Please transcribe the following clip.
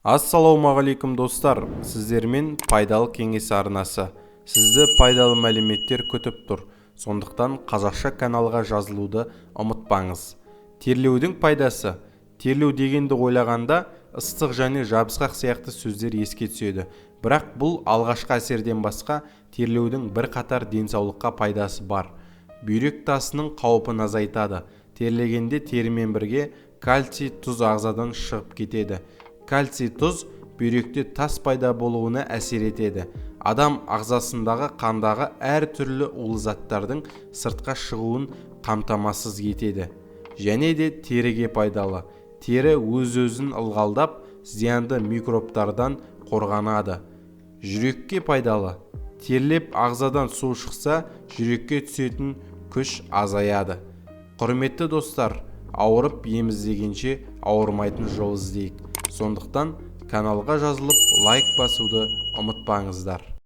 Ассалаумағалейкум достар, сіздермен пайдалы кеңес арнасы. Сізді пайдалы мәліметтер күтіп тұр. Сондықтан қазақша каналға жазылуды ұмытпаңыз. Терлеудің пайдасы. Терлеу дегенді ойлағанда ыстық және жабысқақ сияқты сөздер еске түседі. Бірақ бұл алғашқы әсерден басқа терлеудің бірқатар денсаулыққа пайдасы бар. Бүйрек тасының қаупін азайтады. Терлегенде терімен бірге кальций, тұз ағзадан шығып кетеді. Кальций тұз бүйректе тас пайда болуына әсер етеді. Адам ағзасындағы қандағы әр түрлі улы заттардың сыртқа шығуын қамтамасыз етеді. Және де теріге пайдалы. Тері өз-өзін ылғалдап, зиянды микробтардан қорғанады. Жүрекке пайдалы. Терлеп ағзадан су шықса, жүрекке түсетін күш азаяды. Құрметті достар, ауырып ем іздегенше ауырмайтын жол іздейік. Сондықтан каналға жазылып лайк басуды ұмытпаңыздар.